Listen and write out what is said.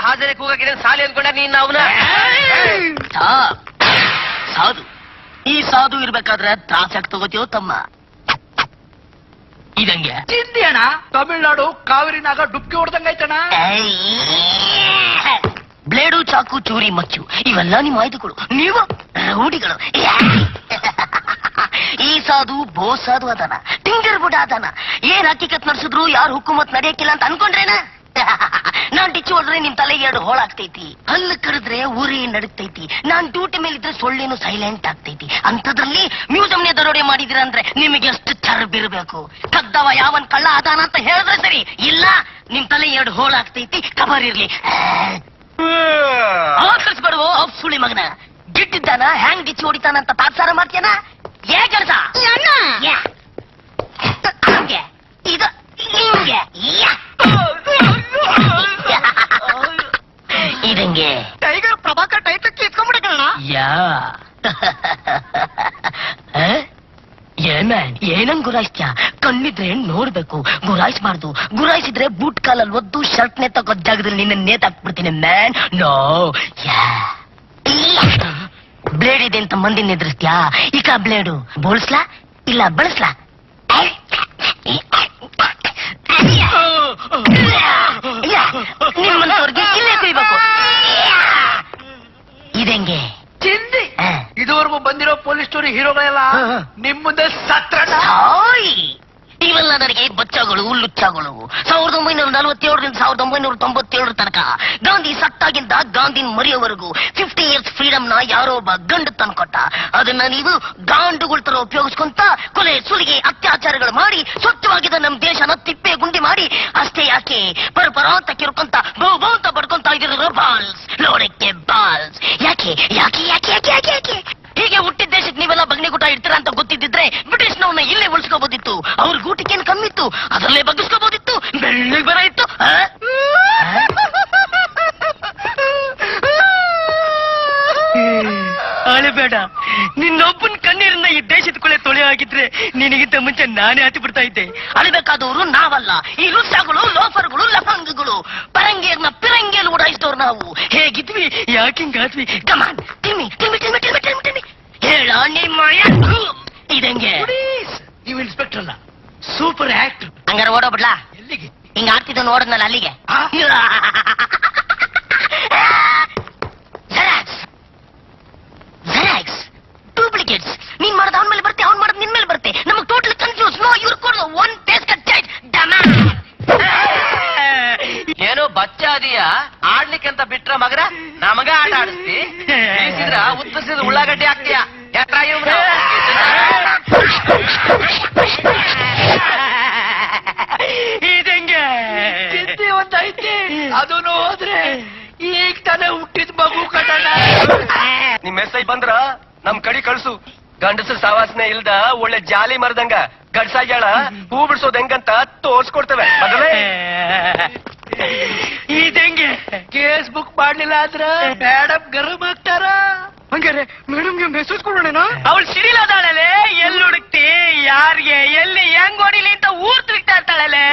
ಹಾಜರಿ ಕೂಗಕ್ಕೆ ಸಾಲಿ ಅಂದ್ಕೊಂಡ ನೀನ್ ಅವನ ಸಾಧು. ಈ ಸಾಧು ಇರ್ಬೇಕಾದ್ರೆ ತ್ರಾಸಕ್ ತಗೋತೀವೋ ತಮ್ಮ. ಇದಂಗೆ ಚಿಂದಿ ಅಣ್ಣ, ತಮಿಳ್ನಾಡು ಕಾವೇರಿನಾಗ ಡುಬ್ಕಿ ಹೊಡ್ದಂಗೈತಣ್ಣ. ಬ್ಲೇಡು, ಚಾಕು, ಚೂರಿ, ಮಚ್ಚು ಇವೆಲ್ಲ ನಿಮ್ಮ ಆಯ್ದುಗಳು. ನೀವು ರೂಢಿಗಳು. ಈ ಸಾಧು ಬೋ ಸಾಧು ಅದಾನ, ಟಿಂಗರ್ ಬುಡ ಅದಾನ. ಏನ್ ಹಕ್ಕಿಕತ್ ನಡ್ಸಿದ್ರು ಯಾರು ಹುಕುಮತ್ ನಡೆಯಕ್ಕಿಲ್ಲ ಅಂತ ಅನ್ಕೊಂಡ್ರೇನ? ನಾನ್ ಡಿಚ್ಚಿ ಹೊಡ್ರೆ ನಿಮ್ ತಲೆ 2 ಹೋಳಾಗ್ತೈತಿ, ಹಲ್ಲು ಕಡಿದ್ರೆ ಊರಿ ನಡುತ್ತೈತಿ. ನಾನ್ ಡ್ಯೂಟಿ ಮೇಲಿದ್ರೆ ಸೊಳ್ಳೆನು ಸೈಲೆಂಟ್ ಆಗ್ತೈತಿ. ಅಂತದ್ರಲ್ಲಿ ಮ್ಯೂಸಿಯಂನೇ ದರೋಡೆ ಮಾಡಿದಿರ ಅಂದ್ರೆ ನಿಮಗೆ ಎಷ್ಟು ಚರ್ಬಿರ್ಬೇಕು. ಕದ್ದವ ಯಾವನ್ ಕಳ್ಳ ಅದಾನ ಅಂತ ಹೇಳಿದ್ರೆ ಸರಿ, ಇಲ್ಲ ನಿಮ್ ತಲೆ 2 ಹೋಳಾಗ್ತೈತಿ. ಕಬರ್ ಇರ್ಲಿ. ಕಳಿಸ್ಬೇಡುವ ಸುಳಿ ಮಗನ. ಗಿಟ್ಟಿದ್ದಾನ ಹ್ಯಾಂಗ್ ಡಿಚ್ಚಿ ಹೊಡಿತಾನಂತ ತಾತ್ಸಾರ ಮಾಡ್ತೇನ? ಏ ಕೆಲಸ ಹಂಗೆ ಇದು ಹಿಂಗೆ ಇದಂಗೆ ಟೈಗರ್ ಪ್ರಭಾಕರ್ ಟೈಟಕ್ಕೆ ಇಸ್ಕೊಂಡ್ಬಿಡೋಣ. ಏನಂಗ್ ಗುರಾಯಿಸ್ತ್ಯಾ? ಕಣ್ಣಿದ್ರೆ ನೋಡ್ಬೇಕು, ಗುರಾಯಿಸ್ಬಾರ್ದು. ಗುರಾಯಿಸಿದ್ರೆ ಬೂಟ್ ಕಾಲಲ್ಲಿ ಒದ್ದು ಶರ್ಟ್ ನೇತಾಕೋ ಜಾಗದಲ್ಲಿ ನಿನ್ನ ನೇತಾಕ್ಬಿಡ್ತೀನಿ ಮ್ಯಾನ್. ನೋ ಬ್ಲೇಡ್ ಇದೆ ಅಂತ ಮಂದಿನ ಎದುರಿಸ್ತ್ಯಾ? ಈಗ ಬ್ಲೇಡು ಬೋಳ್ಸ್ಲಾ ಇಲ್ಲ ಬಳಸ್ಲಾ? ನಿಮ್ಮಂತವ್ರಿಗೆ ಇಲ್ಲೇ ಕುಯ್ಬೇಕು. ಇದಂಗೆ ಚಿಂದಿ. ಇದುವರೆಗೂ ಬಂದಿರೋ ಪೊಲೀಸ್ ಸ್ಟೋರಿ ಹೀರೋಗಳೆಲ್ಲ ನಿಮ್ ಮುಂದೆ ಸತ್ರಣ. ಇವೆಲ್ಲ ನನಗೆ ಬಚ್ಚಗಳು, ಲುಚ್ಚಗಳು. 1947 1997 ತನಕ ಗಾಂಧಿ ಸತ್ತಾಗಿಂದ ಗಾಂಧಿನ್ ಮರಿಯವರೆಗೂ 50 ಇಯರ್ಸ್ ಫ್ರೀಡಮ್ ನ ಯಾರೋ ಒಬ್ಬ ಗಂಡು ತಂದ್ಕೊಟ್ಟ. ಅದನ್ನ ನೀವು ಗಾಂಡುಗಳ ತರ ಉಪಯೋಗಿಸ್ಕೊಂತ ಕೊಲೆ, ಸುಲಿಗೆ, ಅತ್ಯಾಚಾರಗಳು ಮಾಡಿ ಸ್ವಚ್ಛವಾಗಿದ್ದ ನಮ್ ದೇಶನ ತಿಪ್ಪೆ ಗುಂಡಿ ಮಾಡಿ ಅಷ್ಟೇ ಯಾಕೆ ಪರಪರ ಅಂತ ಕಿರ್ಕೊಂತ ಬೌ ಅಂತ ಬಡ್ಕೊಂತ ಇದ್ರು ಬಾಲ್ಸ್, ಲೋಡಕ್ಕೆ ಬಾಲ್ಸ್. ಯಾಕೆ ಯಾಕೆ ಯಾಕೆ ಯಾಕೆ ಯಾಕೆ ಯಾಕೆ ಹೀಗೆ ಹುಟ್ಟಿದ ದೇಶಕ್ಕೆ ನೀವೆಲ್ಲ ಬಗ್ನಿಗುಟ ಇಡ್ತೀರಾ ಅಂತ ಗೊತ್ತಿದ್ದಿದ್ರೆ ಬ್ರಿಟಿಷ್ನವ್ರನ್ನ ಇಲ್ಲೇ ಉಳಿಸ್ಕೋಬೋದಿತ್ತು. ಅವ್ರ ಗೂಟಿಗೇನು ಕಮ್ಮಿತ್ತು, ಅದರಲ್ಲೇ ಬಗ್ಗಿಸ್ಕೋಬೋದಿತ್ತು. ಬೆಳ್ಳಿಗೆ ಬರ ಇತ್ತು. ಅಳಬೇಡ, ನಿನ್ನೊಬ್ಬನ ಕಣ್ಣೀರನ್ನ ಈ ದೇಶದ ಕೊಳೆ ತೊಳೆ ಆಗಿದ್ರೆ ನಿನಗಿಂತ ಮುಂಚೆ ನಾನೇ ಹತ್ತಿ ಬಿಡ್ತಾ ಇದ್ದೆ. ಅಳಬೇಕಾದವರು ನಾವಲ್ಲ, ಈ ಲುಚ್ಚಾಗಳು, ಲೋಫರ್ಗಳು, ಲಫಂಗಗಳು. ಪರಂಗಿಯರ್ನ ಪಿರಂಗಿಯಲ್ಲಿ ಉಡಾಯಿಸಿದವ್ರು ನಾವು. ಹೇಗಿದ್ವಿ, ಯಾಕಿಂಗಾದ್ವಿ? ಕಮಾನ್ ತಿಮ್ಮಿ ತಿಮ್ಮಿ ತಿಮ್ಮಿ ತಿಮ್ಮಿ ತಿಮ್ಮಿ ತಿಮ್ಮಿ ಹೇಳ ನಿಮ್ಮ ಇದಂಗೆ. ನೀವು ಇನ್ಸ್ಪೆಕ್ಟರ್ ಅಲ್ಲ, ಸೂಪರ್ ಆಕ್ಟರ್. ಹಂಗಾರೆ ಓಡೋಬಿಡ್ಲಾ? ಎಲ್ಲಿಗೆ? ಹಿಂಗ ಆಡ್ತಿದ್ದ ನೋಡದ್ನಲ್ಲ ಅಲ್ಲಿಗೆ. ಡೂಪ್ಲಿಕೇಟ್ಸ್. ನೀನ್ ಮಾಡೋದು ಅವನ ಮೇಲೆ ಬರುತ್ತೆ, ಅವ್ನ್ ಮಾಡೋದು ನಿನ್ ಮೇಲೆ ಬರುತ್ತೆ. ನಮಗ್ ಟೋಟಲ್ ಕನ್ಫ್ಯೂಸ್. ನೋ ಇವ್ರು ಕೊಡೋದು ಒನ್ ಟೇಸ್ಟ್ ಏನೋ ಬಚ್ಚ ಅದೀಯ, ಆಡ್ಲಿಕ್ಕಂತ ಬಿಟ್ರ ಮಗರ ನಮಗ ಆಟ ಆಡಿಸ್ತಿ. ಉತ್ತರಿಸಿದ ಉಳ್ಳಾಗಡ್ಡಿ ಆಗ್ತೀಯ. ಇದಂಗೆ ಚಿಂತೆ ಒಂದೈತಿ, ಅದನ್ನು ಹೋದ್ರೆ ಈಗ ತಾನೇ ಹುಟ್ಟಿದ ಮಗು ಕಟ್ಟಣ. ನಿಮ್ ಮೆಸ್ಸೇಜ್ ಬಂದ್ರ ನಮ್ ಕಡಿ ಕಳ್ಸು. ಗಂಡಸರ ಸವಾಸನೆ ಇಲ್ದ ಒಳ್ಳೆ ಜಾಲಿ ಮರದಂಗ ಗಡ್ಸಾಗ್ಯಾಳ ಹೂ ಬಿಡ್ಸೋದ್ ಹೆಂಗಂತ ತೋರ್ಸ್ಕೊಡ್ತೇವೆ. ಇದಂಗೆ ಕೇಸ್ ಬುಕ್ ಮಾಡ್ಲಿಲ್ಲ ಅಂದ್ರ ಮೇಡಮ್ ಗರಂ ಆಗ್ತಾರ. ಹಂಗಾರೆ ಮೇಡಮ್ಗೆ ಮೆಸೇಜ್ ಕೊಡೋಣ. ಅವಳು ಸಿಡಿಲದಾಳಲೆ, ಎಲ್ಲಿ ಹುಡುಕ್ತಿ, ಯಾರಿಗೆ, ಎಲ್ಲಿ, ಹೆಂಗ್ ಹೊಡಿಲಿ ಅಂತ ಊರ್ ತಿರುಗ್ತಾ ಇರ್ತಾಳಲೆ.